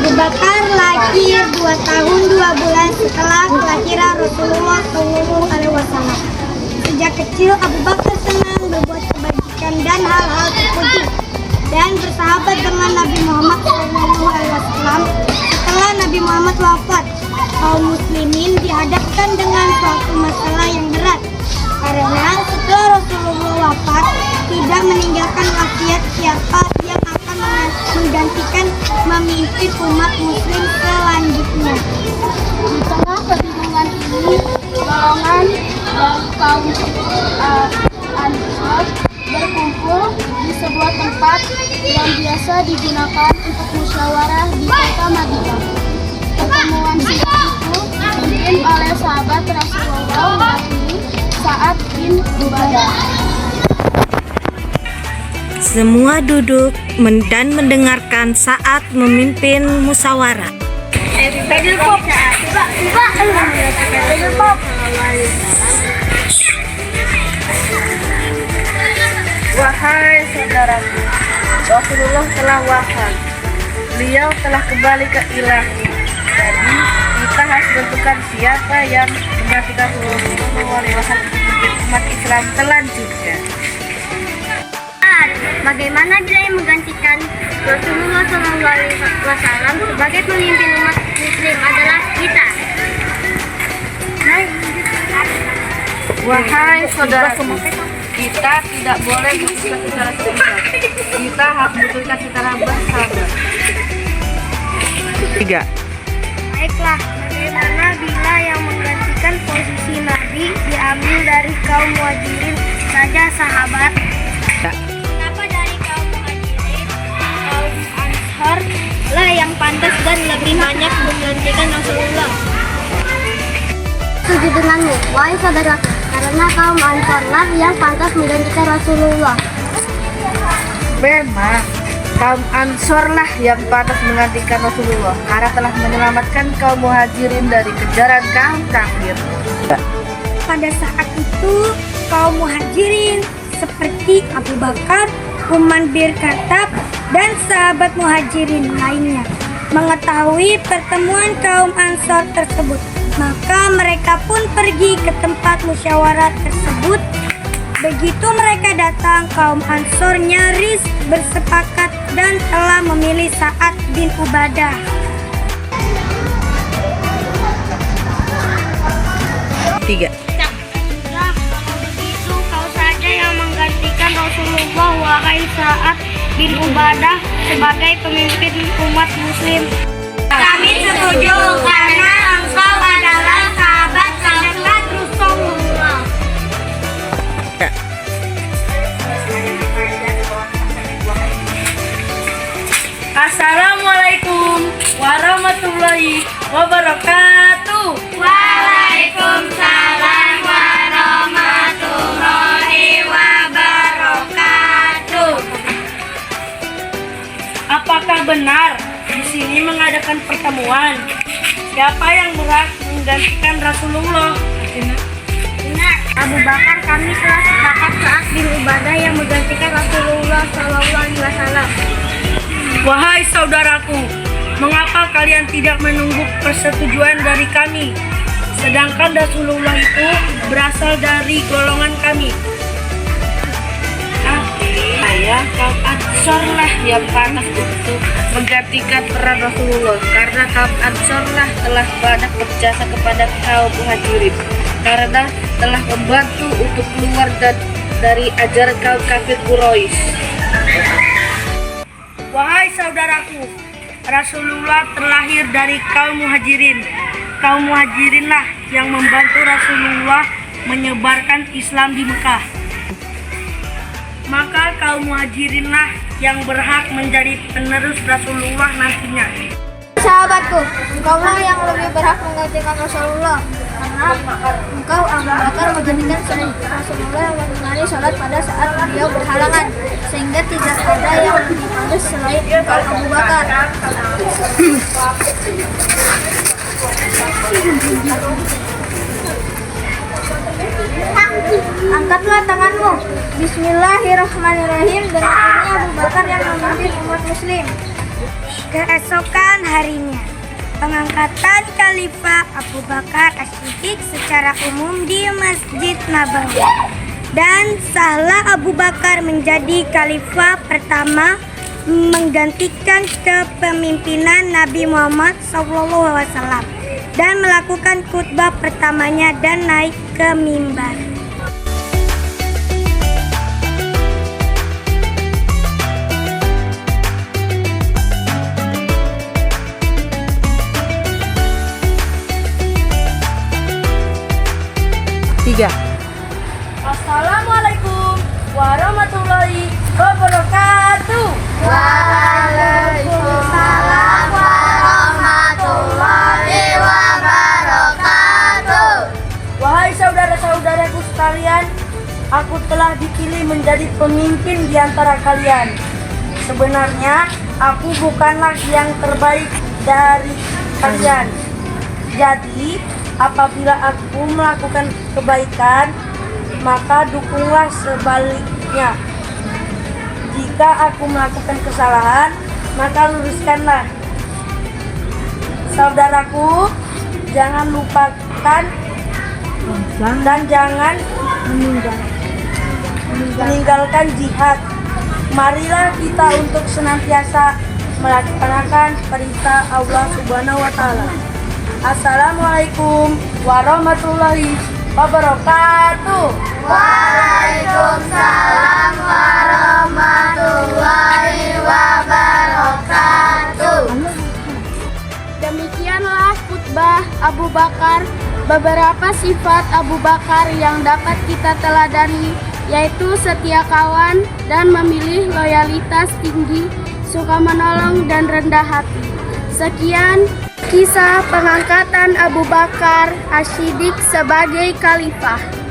Abu Bakar lahir 2 tahun 2 bulan setelah kelahiran Rasulullah SAW. Sejak kecil Abu Bakar senang berbuat kebajikan dan hal-hal terpuji dan bersahabat dengan Nabi Muhammad SAW. Setelah Nabi Muhammad wafat, kaum muslimin dihadapkan dengan suatu masalah yang berat karena setelah Rasulullah wafat tidak meninggalkan wasiat siapa yang akan menggantikan memimpin umat muslim selanjutnya. Di tengah kebingungan ini, golongan dari kaum Ansor berkumpul di sebuah tempat yang biasa digunakan untuk musyawarah di kota Madinah. Pertemuan singkat itu dipimpin oleh sahabat Rasulullah yakni Sa'ad bin Ubadah. Semua duduk dan mendengarkan saat memimpin musyawarah. Wahai saudaraku, Rasulullah telah wafat. Beliau telah kembali ke ilahi. Jadi kita harus menentukan siapa yang menggantikan Rasulullah untuk memimpin umat Islam selanjutnya. Bagaimana bila yang menggantikan Rasulullah SAW sebagai pemimpin umat muslim adalah kita? Wahai saudaraku, kita tidak boleh memutuskan secara sepihak. Kita harus memutuskan secara bersahabat. 3. Baiklah, bagaimana bila yang menggantikan posisi Nabi diambil dari kaum Muhajirin saja, sahabat? Kenapa dari kaum Muhajirin, kaum Ansor lah yang pantas dan lebih banyak menggantikan Rasulullah? Setuju denganmu, wahai saudaraku, karena kaum Ansor lah yang pantas menggantikan Rasulullah. Memang kaum Ansor lah yang pantas menggantikan Rasulullah karena telah menyelamatkan kaum Muhajirin dari kejaran kaum kafir. Pada saat itu, kaum Muhajirin seperti Abu Bakar, Uman bin Khattab, dan sahabat Muhajirin lainnya mengetahui pertemuan kaum Ansor tersebut. Maka mereka pun pergi ke tempat musyawarah tersebut. Begitu mereka datang, kaum Ansor nyaris bersepakat dan telah memilih Sa'ad bin Ubadah. 3. Nah, kalau begitu kau saja yang menggantikan Rasulullah, wahai Sa'ad bin Ubadah, sebagai pemimpin umat muslim. Kami setuju karena engkau adalah sahabat Rasulullah. Assalamualaikum warahmatullahi wabarakatuh. Waalaikumsalam warahmatullahi wabarakatuh. Apakah benar di sini mengadakan pertemuan? Siapa yang berhak menggantikan Rasulullah? Benar, Abu Bakar, kami telah sepakat Sa'ad bin Ubadah yang menggantikan Rasulullah SAW. Wahai saudaraku, mengapa kalian tidak menunggu persetujuan dari kami? Sedangkan Rasulullah itu berasal dari golongan kami. Saya kaum Ansor lah yang pantas untuk menggantikan peran Rasulullah karena kaum Ansor lah telah banyak berjasa kepada kaum Muhajirin karena telah membantu untuk keluar dari ajaran kaum kafir Quraisy. Wahai saudaraku, Rasulullah terlahir dari kaum Muhajirin. Kaum Muhajirinlah yang membantu Rasulullah menyebarkan Islam di Mekah. Maka kaum Muhajirinlah yang berhak menjadi penerus Rasulullah nantinya. Sahabatku, engkaulah yang lebih berhak menggantikan Rasulullah karena engkau Abu Bakar menjadikan Rasulullah yang mengenali sholat pada saat beliau berhalangan, sehingga tidak ada yang lebih pantas selain engkau Abu Bakar. Angkatlah tanganmu. Bismillahirrahmanirrahim. Dengan ini Abu Bakar yang memimpin umat muslim. Keesokan harinya, pengangkatan Khalifah Abu Bakar As-Siddiq secara umum di Masjid Nabawi. Dan sahlah Abu Bakar menjadi khalifah pertama menggantikan kepemimpinan Nabi Muhammad SAW dan melakukan khutbah pertamanya dan naik ke mimbar. Tiga. Assalamualaikum warahmatullahi wabarakatuh. Waalaikumsalam warahmatullahi wabarakatuh. Wahai saudara-saudaraku sekalian, aku telah dipilih menjadi pemimpin di antara kalian. Sebenarnya aku bukanlah yang terbaik dari kalian. Jadi, apabila aku melakukan kebaikan, maka dukunglah sebaliknya. Jika aku melakukan kesalahan, maka luruskanlah. Saudaraku, jangan lupakan dan jangan meninggalkan jihad. Marilah kita untuk senantiasa melaksanakan perintah Allah Subhanahu wa Ta'ala. Assalamualaikum warahmatullahi wabarakatuh. Waalaikumsalam warahmatullahi wabarakatuh. Demikianlah khutbah Abu Bakar. Beberapa sifat Abu Bakar yang dapat kita teladani yaitu setia kawan dan memilih loyalitas tinggi, suka menolong dan rendah hati. Sekian kisah pengangkatan Abu Bakar As-Siddiq sebagai khalifah.